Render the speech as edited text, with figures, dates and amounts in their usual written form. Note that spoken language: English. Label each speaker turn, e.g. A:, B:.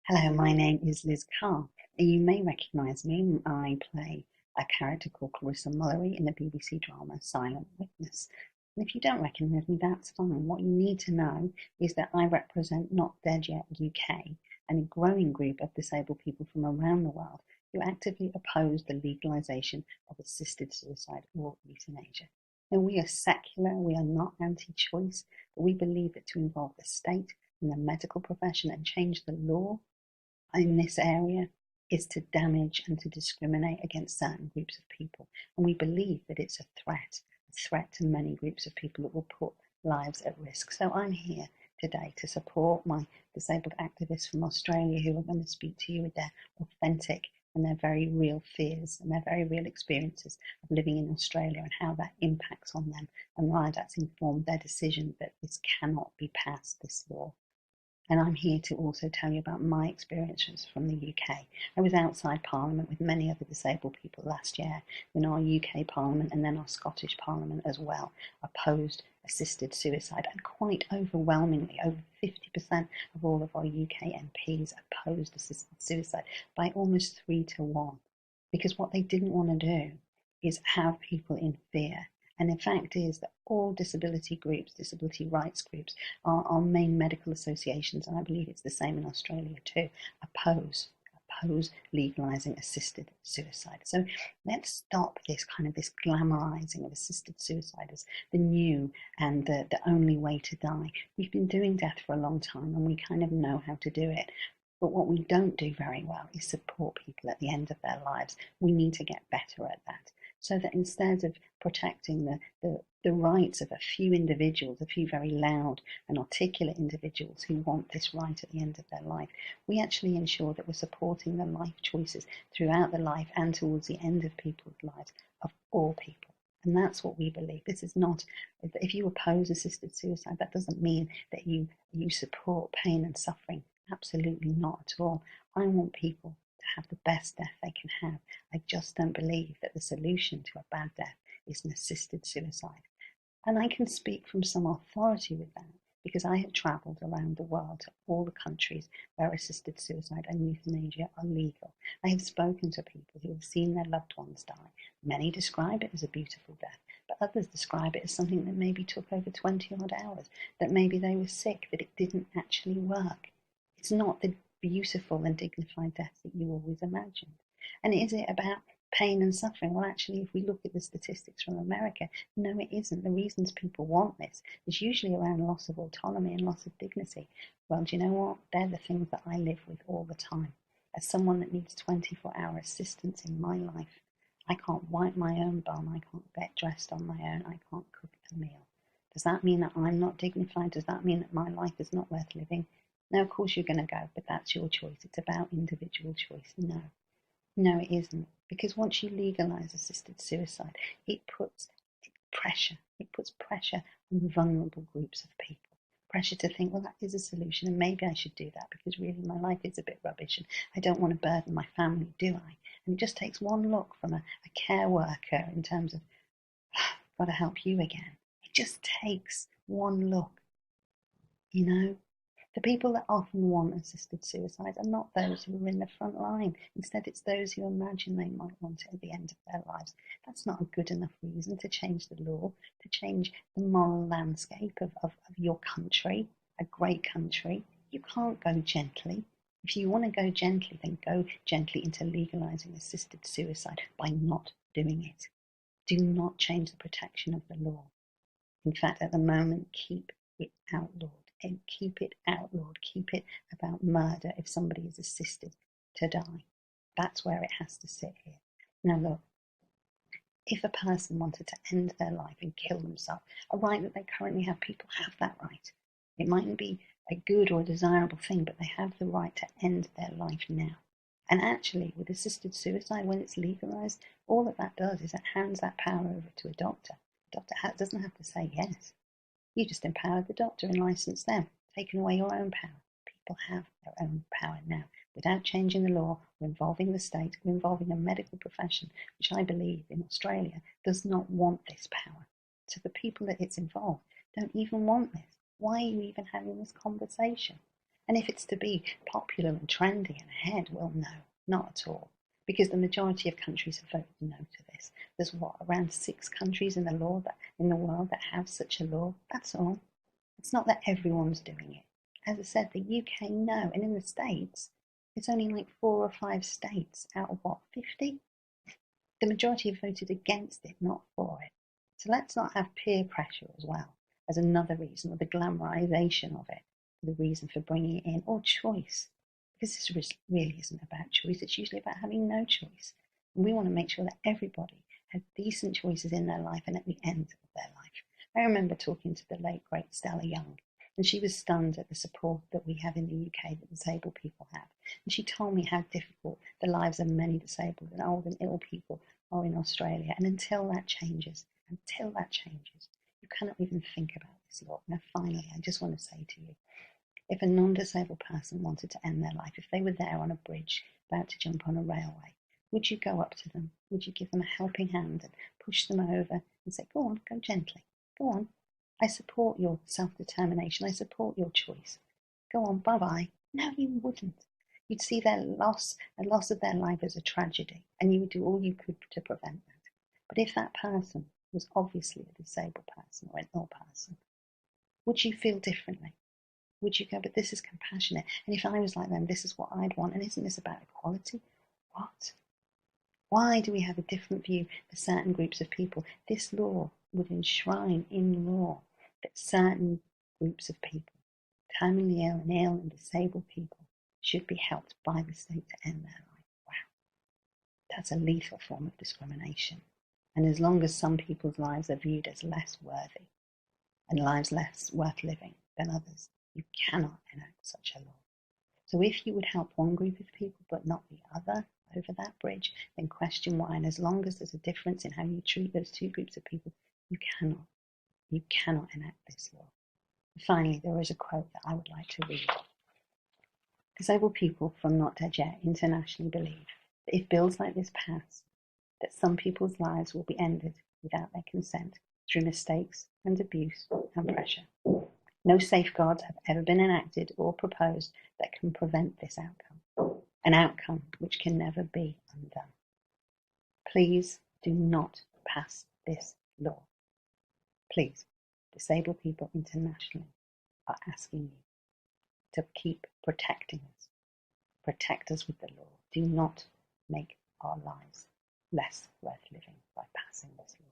A: Hello, my name is Liz Carr. You may recognise me. I play a character called Clarissa Mullery in the BBC drama Silent Witness. And if you don't recognise me, that's fine. What you need to know is that I represent Not Dead Yet UK and a growing group of disabled people from around the world who actively oppose the legalisation of assisted suicide or euthanasia. Now, we are secular, we are not anti-choice, but we believe that to involve the state and the medical profession and change the law in this area is to damage and to discriminate against certain groups of people. And we believe that it's a threat to many groups of people that will put lives at risk. So I'm here today to support my disabled activists from Australia who are going to speak to you with their authentic and their very real fears and their very real experiences of living in Australia and how that impacts on them and why that's informed their decision that this cannot be passed, this law. And I'm here to also tell you about my experiences from the UK. I was outside Parliament with many other disabled people last year when our UK Parliament and then our Scottish Parliament as well opposed assisted suicide. And quite overwhelmingly, over 50% of all of our UK MPs opposed assisted suicide by almost 3-1. Because what they didn't want to do is have people in fear. And the fact is that all disability groups, disability rights groups, our main medical associations, and I believe it's the same in Australia too, oppose legalising assisted suicide. So let's stop this glamorising of assisted suicide as the new and the only way to die. We've been doing death for a long time and we kind of know how to do it. But what we don't do very well is support people at the end of their lives. We need to get better at that. So that instead of protecting the rights of a few individuals, a few very loud and articulate individuals who want this right at the end of their life, we actually ensure that we're supporting the life choices throughout the life and towards the end of people's lives, of all people. And that's what we believe. This is not, if you oppose assisted suicide, that doesn't mean that you support pain and suffering. Absolutely not at all. I want people to have the best death they can have. I just don't believe that the solution to a bad death is an assisted suicide. And I can speak from some authority with that because I have travelled around the world to all the countries where assisted suicide and euthanasia are legal. I have spoken to people who have seen their loved ones die. Many describe it as a beautiful death, but others describe it as something that maybe took over 20 odd hours, that maybe they were sick, that it didn't actually work. It's not the beautiful and dignified death that you always imagined. And is it about pain and suffering? Well, actually, if we look at the statistics from America, no, it isn't. The reasons people want this is usually around loss of autonomy and loss of dignity. Well, do you know what? They're the things that I live with all the time. As someone that needs 24-hour assistance in my life, I can't wipe my own bum, I can't get dressed on my own, I can't cook a meal. Does that mean that I'm not dignified? Does that mean that my life is not worth living? No, of course you're going to go, but that's your choice. It's about individual choice. No, it isn't. Because once you legalise assisted suicide, it puts pressure. It puts pressure on vulnerable groups of people. Pressure to think, well, that is a solution, and maybe I should do that because really my life is a bit rubbish and I don't want to burden my family, do I? And it just takes one look from a care worker in terms of, I've got to help you again. It just takes one look, you know? The people that often want assisted suicide are not those who are in the front line. Instead, it's those who imagine they might want it at the end of their lives. That's not a good enough reason to change the law, to change the moral landscape of your country, a great country. You can't go gently. If you want to go gently, then go gently into legalising assisted suicide by not doing it. Do not change the protection of the law. In fact, at the moment, keep it outlawed. And keep it outlawed. Keep it about murder if somebody is assisted to die. That's where it has to sit here. Now look, if a person wanted to end their life and kill themselves, a right that they currently have, people have that right. It mightn't be a good or desirable thing, but they have the right to end their life now. And actually, with assisted suicide, when it's legalised, all that does is it hands that power over to a doctor. The doctor doesn't have to say yes. You just empowered the doctor and licensed them, taken away your own power. People have their own power now, without changing the law or involving the state or involving a medical profession, which I believe in Australia does not want this power. So the people that it's involved don't even want this. Why are you even having this conversation? And if it's to be popular and trendy and ahead, well, no, not at all. Because the majority of countries have voted no to this. There's around 6 countries in the world that have such a law. That's all. It's not that everyone's doing it. As I said, the UK, no. And in the States, it's only like 4 or 5 states out of what, 50? The majority have voted against it, not for it. So let's not have peer pressure as well as another reason, or the glamorization of it, the reason for bringing it in, or choice. Because this really isn't about choice, it's usually about having no choice. And we want to make sure that everybody has decent choices in their life and at the end of their life. I remember talking to the late, great Stella Young, and she was stunned at the support that we have in the UK that disabled people have. And she told me how difficult the lives of many disabled and old and ill people are in Australia. And until that changes, you cannot even think about this law. Now, finally, I just want to say to you, if a non-disabled person wanted to end their life, if they were there on a bridge about to jump on a railway, would you go up to them? Would you give them a helping hand and push them over and say, go on, go gently, go on. I support your self-determination. I support your choice. Go on, bye-bye. No, you wouldn't. You'd see a loss of their life as a tragedy, and you would do all you could to prevent that. But if that person was obviously a disabled person or an ill person, would you feel differently? Would you go, but this is compassionate, and if I was like them, this is what I'd want, and isn't this about equality? What? Why do we have a different view for certain groups of people? This law would enshrine in law that certain groups of people, terminally ill and disabled people, should be helped by the state to end their life. Wow, that's a lethal form of discrimination. And as long as some people's lives are viewed as less worthy and lives less worth living than others, you cannot enact such a law. So if you would help one group of people but not the other over that bridge, then question why. And as long as there's a difference in how you treat those two groups of people, you cannot enact this law. And finally, there is a quote that I would like to read. Disabled people from Not Dead Yet internationally believe that if bills like this pass, that some people's lives will be ended without their consent through mistakes and abuse and pressure. No safeguards have ever been enacted or proposed that can prevent this outcome, an outcome which can never be undone. Please do not pass this law. Please, disabled people internationally are asking you to keep protecting us. Protect us with the law. Do not make our lives less worth living by passing this law.